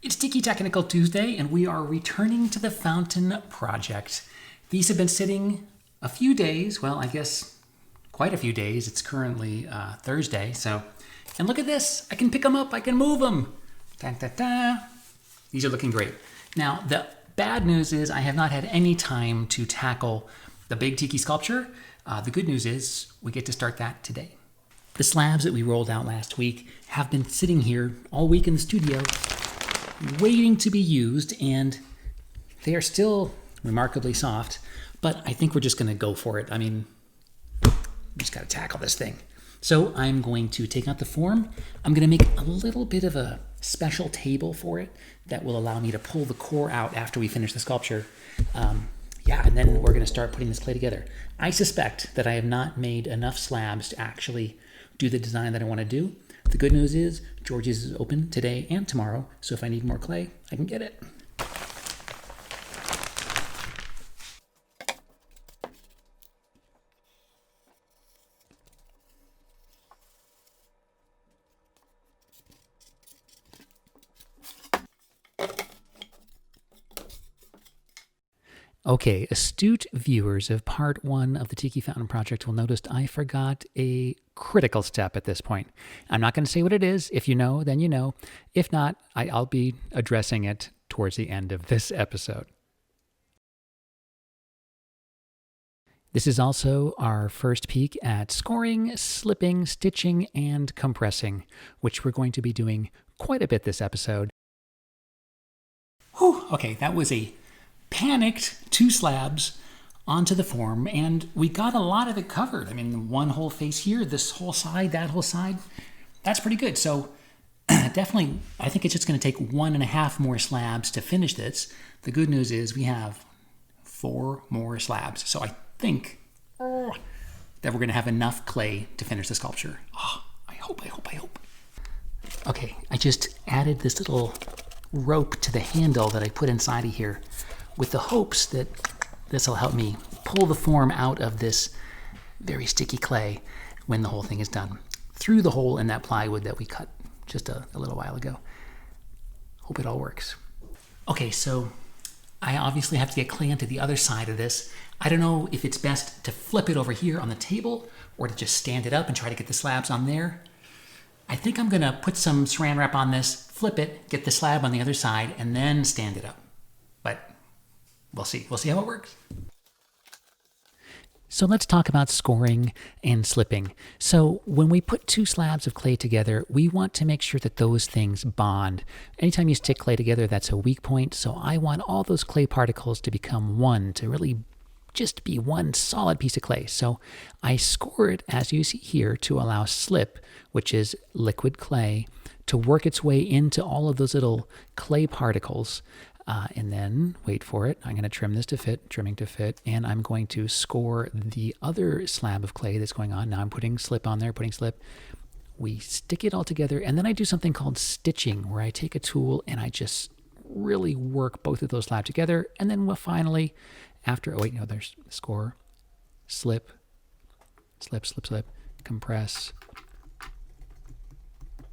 It's Tiki Technical Tuesday, and we are returning to the fountain project. These have been sitting a few days, well, I guess quite a few days. It's currently Thursday, and look at this. I can pick them up, I can move them. Da-da-da. These are looking great. Now, the bad news is I have not had any time to tackle the big Tiki sculpture. The good news is we get to start that today. The slabs that we rolled out last week have been sitting here all week in the studio, waiting to be used, and they are still remarkably soft, but I think we're just going to go for it. I mean, we just got to tackle this thing. So I'm going to take out the form. I'm going to make a little bit of a special table for it that will allow me to pull the core out after we finish the sculpture. And then we're going to start putting this clay together. I suspect that I have not made enough slabs to actually do the design that I want to do. The good news is George's is open today and tomorrow, so if I need more clay, I can get it. Okay, astute viewers of part 1 of the Tiki Fountain Project will notice I forgot a critical step at this point. I'm not going to say what it is. If you know, then you know. If not, I'll be addressing it towards the end of this episode. This is also our first peek at scoring, slipping, stitching, and compressing, which we're going to be doing quite a bit this episode. Whew, okay, that was a panicked 2 slabs onto the form, and we got a lot of it covered. I mean, one whole face here, this whole side, that whole side. That's pretty good. So definitely, I think it's just going to take 1.5 more slabs to finish this. The good news is we have 4 more slabs. So I think that we're going to have enough clay to finish the sculpture. Oh, I hope. Okay, I just added this little rope to the handle that I put inside of here, with the hopes that this will help me pull the form out of this very sticky clay when the whole thing is done, through the hole in that plywood that we cut just a little while ago. Hope it all works. Okay, so I obviously have to get clay onto the other side of this. I don't know if it's best to flip it over here on the table or to just stand it up and try to get the slabs on there. I think I'm going to put some saran wrap on this, flip it, get the slab on the other side, and then stand it up. But we'll see. We'll see how it works. So let's talk about scoring and slipping. So when we put 2 slabs of clay together, we want to make sure that those things bond. Anytime you stick clay together, that's a weak point. So I want all those clay particles to become one, to really just be one solid piece of clay. So I score it, as you see here, to allow slip, which is liquid clay, to work its way into all of those little clay particles. And then, wait for it, I'm going to trim this to fit, trimming to fit, and I'm going to score the other slab of clay that's going on. Now I'm putting slip on there, putting slip. We stick it all together, and then I do something called stitching, where I take a tool and I just really work both of those slabs together, and then we'll finally, after, there's score, slip, slip, slip, slip, compress,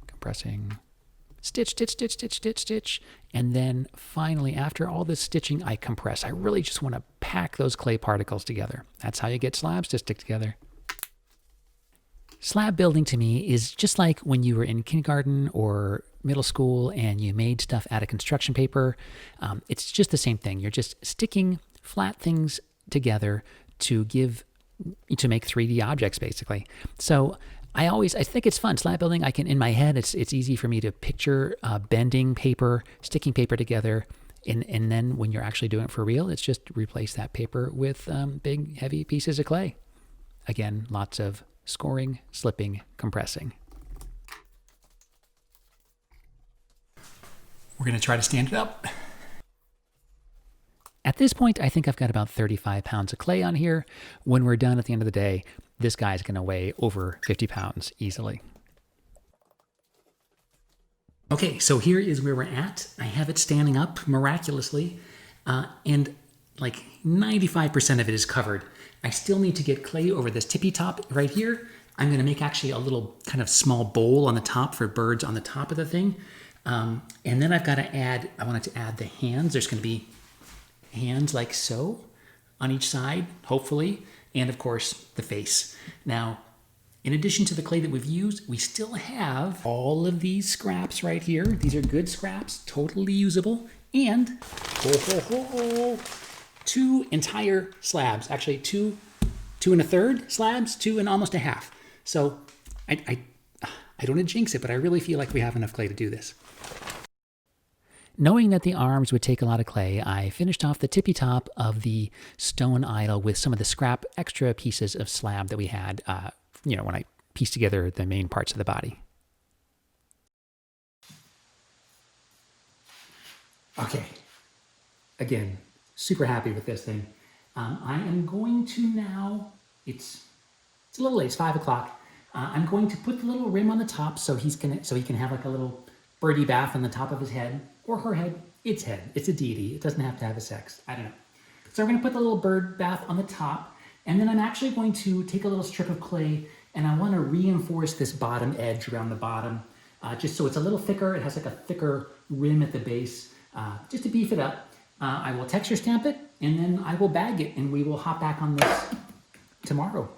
compressing, stitch, stitch, stitch, stitch, stitch, stitch. And then finally, after all this stitching, I compress. I really just want to pack those clay particles together. That's how you get slabs to stick together. Slab building to me is just like when you were in kindergarten or middle school and you made stuff out of construction paper. It's just the same thing. You're just sticking flat things together to make 3D objects, basically. So I think it's fun. Slab building, in my head, it's easy for me to picture bending paper, sticking paper together, and then when you're actually doing it for real, it's just replace that paper with big, heavy pieces of clay. Again, lots of scoring, slipping, compressing. We're going to try to stand it up. At this point, I think I've got about 35 pounds of clay on here. When we're done at the end of the day, this guy's going to weigh over 50 pounds easily. Okay, so here is where we're at. I have it standing up miraculously, and like 95% of it is covered. I still need to get clay over this tippy top right here. I'm going to make actually a little kind of small bowl on the top for birds on the top of the thing. And then I've got to add, I wanted to add the hands. There's going to be hands like so on each side, hopefully, and of course the face. Now, in addition to the clay that we've used, we still have all of these scraps right here. These are good scraps, totally usable, and two entire slabs, actually two and a third slabs, two and almost a half. So I don't want to jinx it, but I really feel like we have enough clay to do this. Knowing that the arms would take a lot of clay, I finished off the tippy top of the stone idol with some of the scrap extra pieces of slab that we had, when I pieced together the main parts of the body. Okay, again, super happy with this thing. I am going to now, it's a little late, it's 5 o'clock. I'm going to put the little rim on the top so he can have like a little birdie bath on the top of his head, or her head, its head. It's a deity, it doesn't have to have a sex, I don't know. So we're gonna put the little bird bath on the top, and then I'm actually going to take a little strip of clay and I wanna reinforce this bottom edge around the bottom, just so it's a little thicker. It has like a thicker rim at the base, just to beef it up. I will texture stamp it, and then I will bag it, and we will hop back on this tomorrow.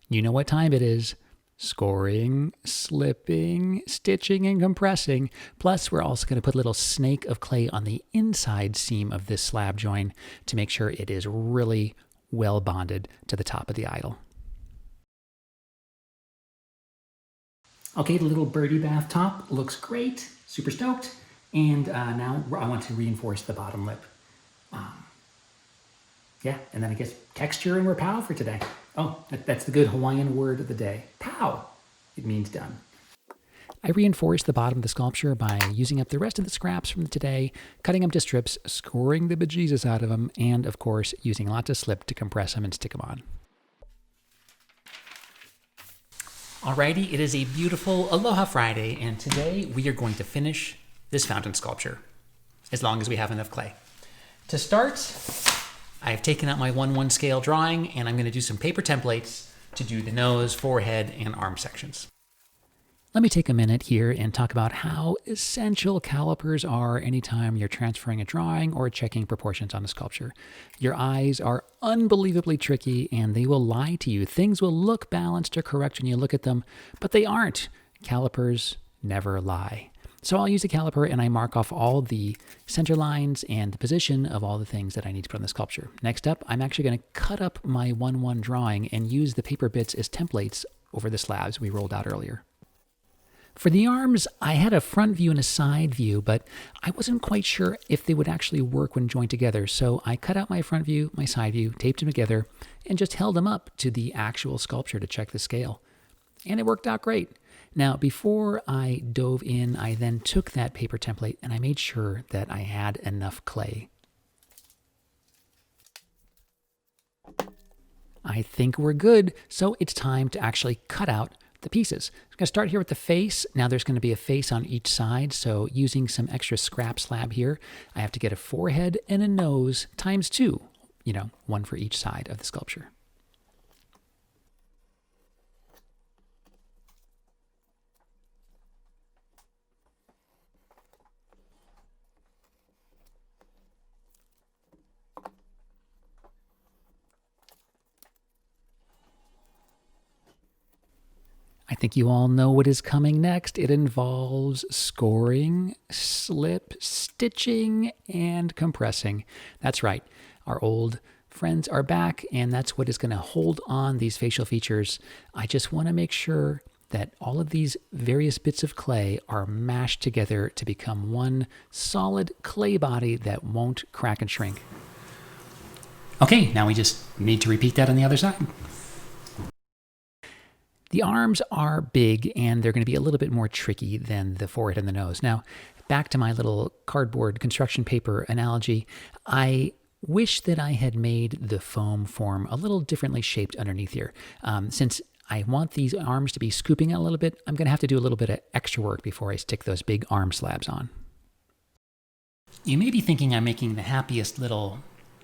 You know what time it is. Scoring, slipping, stitching, and compressing. Plus, we're also going to put a little snake of clay on the inside seam of this slab join to make sure it is really well bonded to the top of the idol. Okay, the little birdie bath top looks great. Super stoked. And now I want to reinforce the bottom lip. Yeah, and then I guess texture and we're pow for today. Oh, that's the good Hawaiian word of the day. Pow. It means done. I reinforced the bottom of the sculpture by using up the rest of the scraps from today, cutting them to strips, scoring the bejesus out of them, and of course, using lots of slip to compress them and stick them on. Alrighty, it is a beautiful Aloha Friday, and today we are going to finish this fountain sculpture, as long as we have enough clay. To start, I have taken out my 1/1 scale drawing, and I'm going to do some paper templates to do the nose, forehead, and arm sections. Let me take a minute here and talk about how essential calipers are anytime you're transferring a drawing or checking proportions on a sculpture. Your eyes are unbelievably tricky, and they will lie to you. Things will look balanced or correct when you look at them, but they aren't. Calipers never lie. So I'll use a caliper and I mark off all the center lines and the position of all the things that I need to put on the sculpture. Next up, I'm actually going to cut up my 1/1 drawing and use the paper bits as templates over the slabs we rolled out earlier. For the arms, I had a front view and a side view, but I wasn't quite sure if they would actually work when joined together. So I cut out my front view, my side view, taped them together, and just held them up to the actual sculpture to check the scale. And it worked out great. Now, before I dove in, I then took that paper template and I made sure that I had enough clay. I think we're good, so it's time to actually cut out the pieces. I'm going to start here with the face. Now there's going to be a face on each side, so using some extra scrap slab here, I have to get a forehead and a nose times 2, one for each side of the sculpture. I think you all know what is coming next. It involves scoring, slip, stitching, and compressing. That's right. Our old friends are back, and that's what is going to hold on these facial features. I just want to make sure that all of these various bits of clay are mashed together to become one solid clay body that won't crack and shrink. Okay, now we just need to repeat that on the other side. The arms are big, and they're going to be a little bit more tricky than the forehead and the nose. Now, back to my little cardboard construction paper analogy, I wish that I had made the foam form a little differently shaped underneath here. Since I want these arms to be scooping out a little bit, I'm going to have to do a little bit of extra work before I stick those big arm slabs on. You may be thinking I'm making the happiest little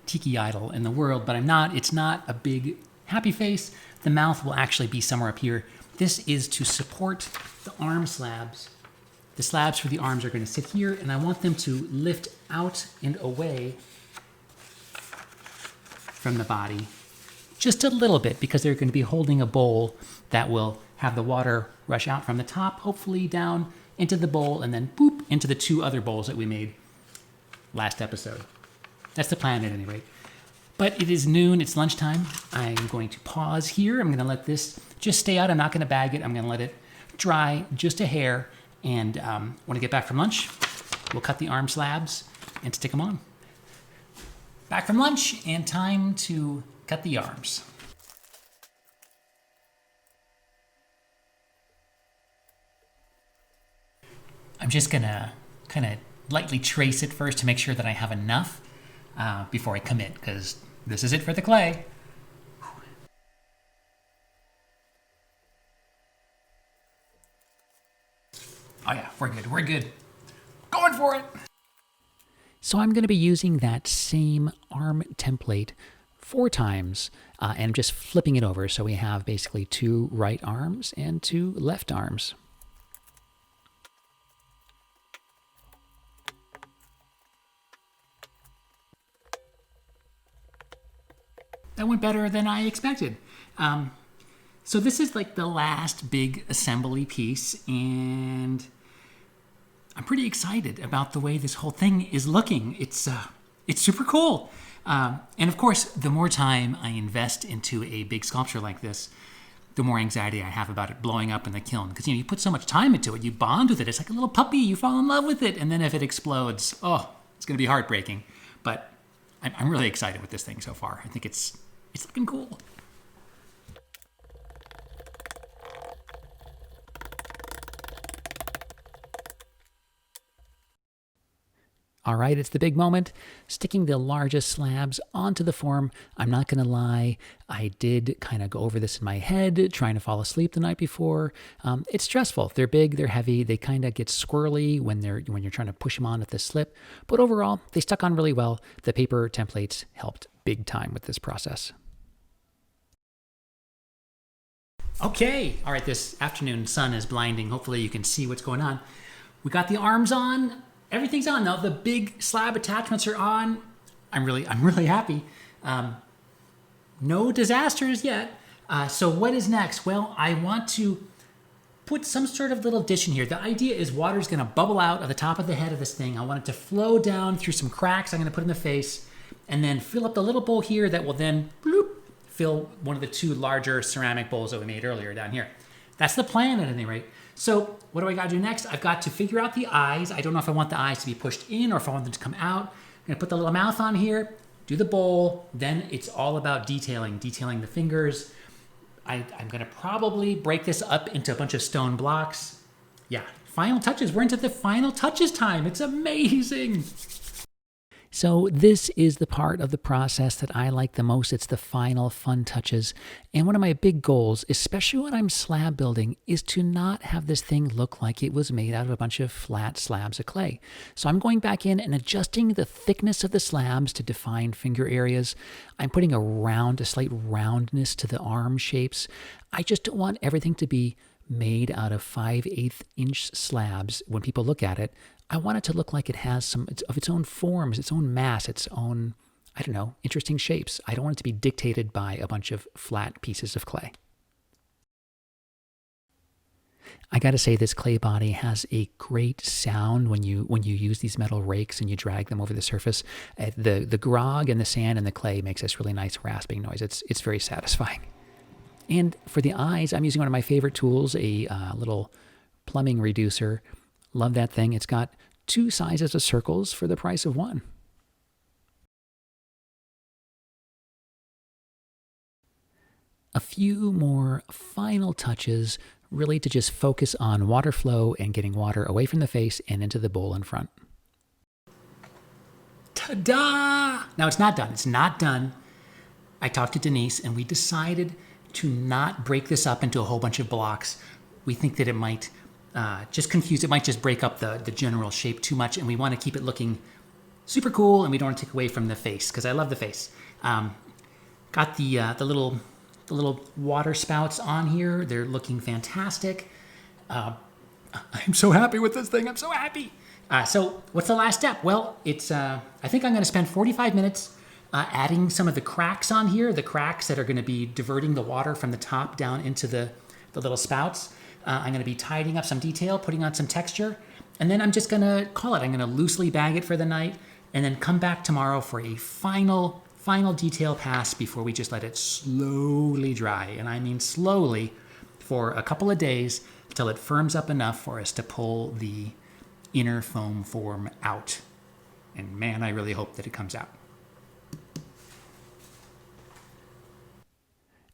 Tiki idol in the world, but I'm not. It's not a big happy face. The mouth will actually be somewhere up here. This is to support the arm slabs The slabs for the arms are going to sit here, and I want them to lift out and away from the body just a little bit, because they're going to be holding a bowl that will have the water rush out from the top, hopefully down into the bowl, and then boop, into the 2 other bowls that we made last episode. That's the plan at any rate. But it is noon, it's lunchtime. I'm going to pause here. I'm going to let this just stay out. I'm not going to bag it. I'm going to let it dry just a hair. And when I get back from lunch, we'll cut the arm slabs and stick them on. Back from lunch, and time to cut the arms. I'm just gonna kind of lightly trace it first to make sure that I have enough before I commit, because this is it for the clay. Oh yeah, we're good, we're good. Going for it! So I'm gonna be using that same arm template 4 times and just flipping it over, so we have basically 2 right arms and 2 left arms. That went better than I expected. So this is like the last big assembly piece, and I'm pretty excited about the way this whole thing is looking. It's super cool. And of course, the more time I invest into a big sculpture like this, the more anxiety I have about it blowing up in the kiln. Because you put so much time into it, you bond with it. It's like a little puppy. You fall in love with it, and then if it explodes, oh, it's going to be heartbreaking. But I'm really excited with this thing so far. I think it's looking cool. All right, it's the big moment, sticking the largest slabs onto the form. I'm not going to lie, I did kind of go over this in my head, trying to fall asleep the night before. It's stressful. They're big, they're heavy, they kind of get squirrely when you're trying to push them on at the slip. But overall, they stuck on really well. The paper templates helped big time with this process. Okay, all right, this afternoon sun is blinding. Hopefully you can see what's going on. We got the arms on. Everything's on now. The big slab attachments are on. I'm really happy. No disasters yet. So what is next? Well, I want to put some sort of little dish in here. The idea is water's going to bubble out of the top of the head of this thing. I want it to flow down through some cracks I'm going to put in the face, and then fill up the little bowl here that will then bloop, fill one of the 2 larger ceramic bowls that we made earlier down here. That's the plan at any rate. So what do I gotta do next? I've got to figure out the eyes. I don't know if I want the eyes to be pushed in or if I want them to come out. I'm gonna put the little mouth on here, do the bowl, then it's all about detailing the fingers. I'm gonna probably break this up into a bunch of stone blocks. Yeah, final touches. We're into the final touches time. It's amazing. So this is the part of the process that I like the most. It's the final fun touches. And one of my big goals, especially when I'm slab building, is to not have this thing look like it was made out of a bunch of flat slabs of clay. So I'm going back in and adjusting the thickness of the slabs to define finger areas. I'm putting a slight roundness to the arm shapes. I just don't want everything to be made out of 5/8 inch slabs. When people look at it, I want it to look like it has some of its own forms, its own mass, its own, I don't know, interesting shapes. I don't want it to be dictated by a bunch of flat pieces of clay. I got to say, this clay body has a great sound when you use these metal rakes and you drag them over the surface. The grog and the sand and the clay makes this really nice rasping noise. It's very satisfying. And for the eyes, I'm using one of my favorite tools, a little plumbing reducer. Love that thing. It's got 2 sizes of circles for the price of 1. A few more final touches, really to just focus on water flow and getting water away from the face and into the bowl in front. Ta-da! Now it's not done. It's not done. I talked to Denise and we decided to not break this up into a whole bunch of blocks. We think that it might just confuse, it might just break up the general shape too much, and we want to keep it looking super cool, and we don't want to take away from the face, because I love the face. Got the little water spouts on here. They're looking fantastic. I'm so happy with this thing. I'm so happy. So what's the last step? Well, it's I think I'm going to spend 45 minutes adding some of the cracks on here, the cracks that are going to be diverting the water from the top down into the little spouts. I'm going to be tidying up some detail, putting on some texture, and then I'm just going to call it. I'm going to loosely bag it for the night and then come back tomorrow for a final detail pass before we just let it slowly dry. And I mean slowly for a couple of days till it firms up enough for us to pull the inner foam form out. And man, I really hope that it comes out.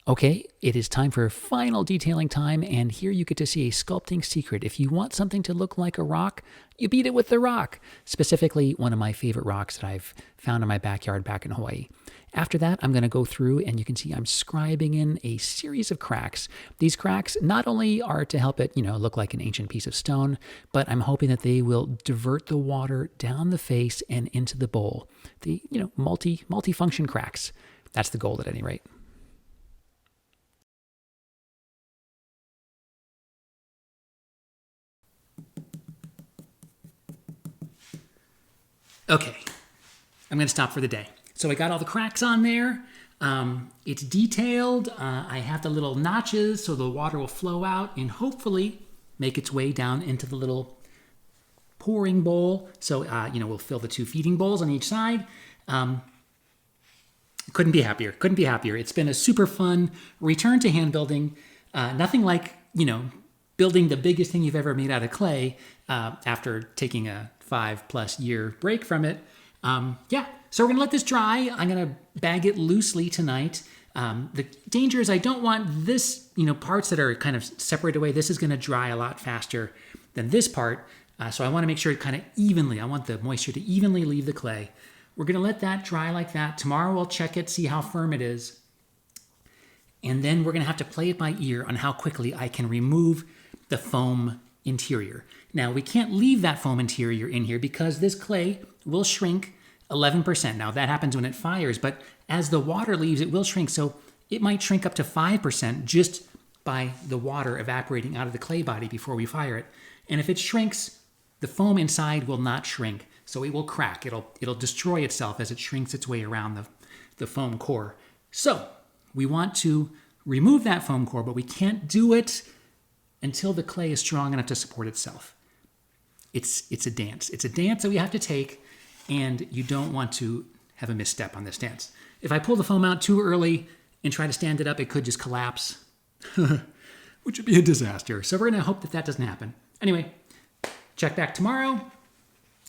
Okay, it is time for final detailing time, and here you get to see a sculpting secret. If you want something to look like a rock, you beat it with the rock. Specifically, one of my favorite rocks that I've found in my backyard back in Hawaii. After that, I'm going to go through, and you can see I'm scribing in a series of cracks. These cracks not only are to help it, look like an ancient piece of stone, but I'm hoping that they will divert the water down the face and into the bowl. The, multi-function cracks. That's the goal at any rate. Okay, I'm going to stop for the day. So I got all the cracks on there. It's detailed. I have the little notches so the water will flow out and hopefully make its way down into the little pouring bowl. So, we'll fill the 2 feeding bowls on each side. Couldn't be happier. It's been a super fun return to hand building. Nothing like, building the biggest thing you've ever made out of clay after taking a 5+ year break from it. So we're gonna let this dry. I'm gonna bag it loosely tonight. The danger is I don't want this, parts that are kind of separated away. This is gonna dry a lot faster than this part. So I wanna make sure it kind of evenly, I want the moisture to evenly leave the clay. We're gonna let that dry like that. Tomorrow we'll check it, see how firm it is. And then we're gonna have to play it by ear on how quickly I can remove the foam interior. Now, we can't leave that foam interior in here because this clay will shrink 11%. Now, that happens when it fires, but as the water leaves, it will shrink. So it might shrink up to 5% just by the water evaporating out of the clay body before we fire it. And if it shrinks, the foam inside will not shrink. So it will crack. It'll destroy itself as it shrinks its way around the foam core. So we want to remove that foam core, but we can't do it until the clay is strong enough to support itself. It's a dance. It's a dance that we have to take, and you don't want to have a misstep on this dance. If I pull the foam out too early and try to stand it up, it could just collapse, which would be a disaster. So we're going to hope that doesn't happen. Anyway, check back tomorrow,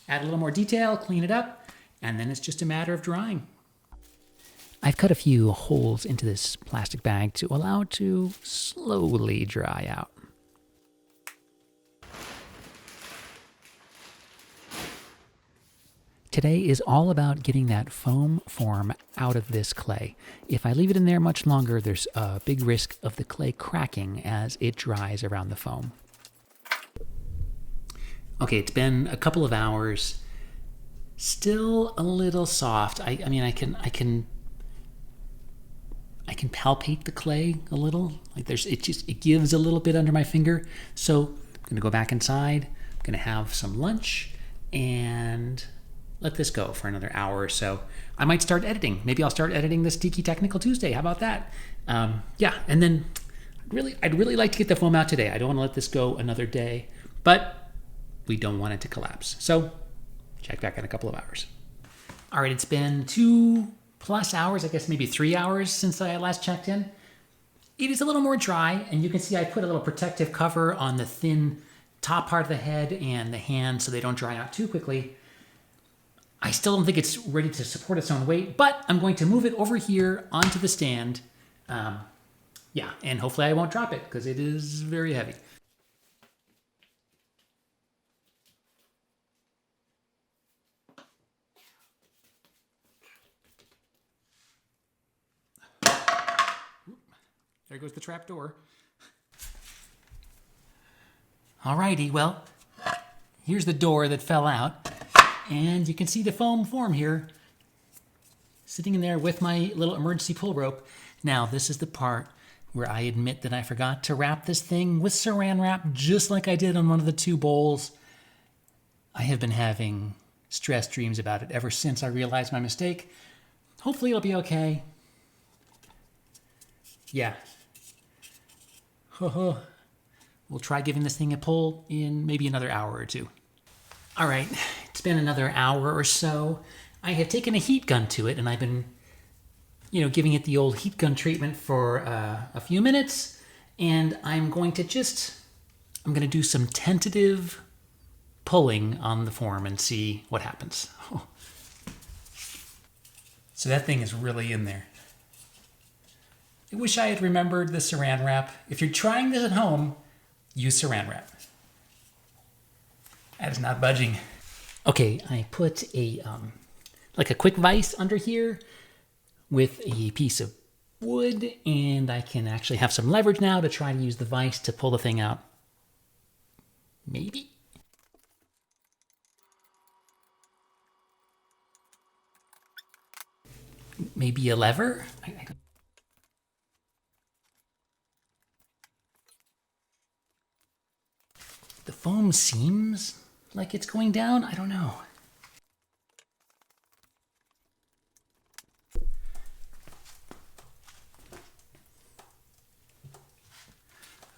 add a little more detail, clean it up, and then it's just a matter of drying. I've cut a few holes into this plastic bag to allow it to slowly dry out. Today is all about getting that foam form out of this clay. If I leave it in there much longer, there's a big risk of the clay cracking as it dries around the foam. Okay, it's been a couple of hours. Still a little soft. I can palpate the clay a little. It gives a little bit under my finger. So I'm gonna go back inside. I'm gonna have some lunch and let this go for another hour or so. I might start editing. Maybe I'll start editing this Tiki Technical Tuesday. How about that? And then I'd really like to get the foam out today. I don't want to let this go another day, but we don't want it to collapse. So check back in a couple of hours. All right, it's been 2+ hours, I guess maybe 3 hours since I last checked in. It is a little more dry, and you can see I put a little protective cover on the thin top part of the head and the hand so they don't dry out too quickly. I still don't think it's ready to support its own weight, but I'm going to move it over here onto the stand. And hopefully I won't drop it because it is very heavy. There goes the trap door. Alrighty, well, here's the door that fell out. And you can see the foam form here, sitting in there with my little emergency pull rope. Now, this is the part where I admit that I forgot to wrap this thing with saran wrap, just like I did on one of the 2 bowls. I have been having stress dreams about it ever since I realized my mistake. Hopefully it'll be okay. Yeah. We'll try giving this thing a pull in maybe another hour or 2. All right, it's been another hour or so. I have taken a heat gun to it, and I've been, giving it the old heat gun treatment for a few minutes, and I'm going to do some tentative pulling on the form and see what happens. Oh. So that thing is really in there. I wish I had remembered the saran wrap. If you're trying this at home, use saran wrap. That is not budging. Okay, I put a quick vise under here with a piece of wood, and I can actually have some leverage now to try to use the vise to pull the thing out. Maybe. Maybe a lever? The foam seems like it's going down. I don't know.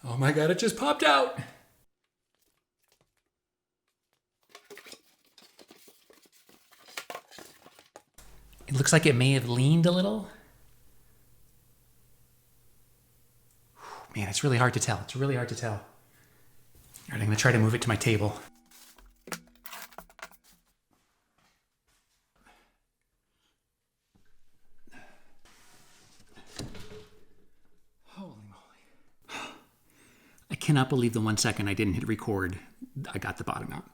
Oh my God, it just popped out. It looks like it may have leaned a little. Man, it's really hard to tell. It's really hard to tell. All right, I'm gonna try to move it to my table. Holy moly. I cannot believe the 1 second I didn't hit record, I got the bottom out.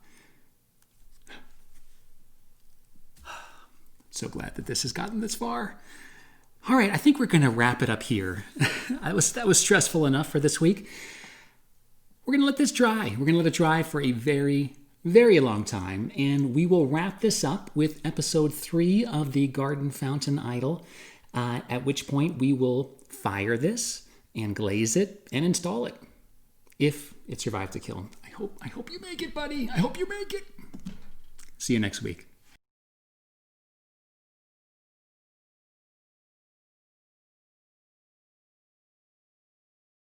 So glad that this has gotten this far. All right, I think we're gonna wrap it up here. That was stressful enough for this week. We're gonna let this dry. We're gonna let it dry for a very, very long time, and we will wrap this up with episode 3 of the Garden Fountain Idol, at which point we will fire this and glaze it and install it. If it survives the kiln. I hope you make it, buddy. I hope you make it. See you next week.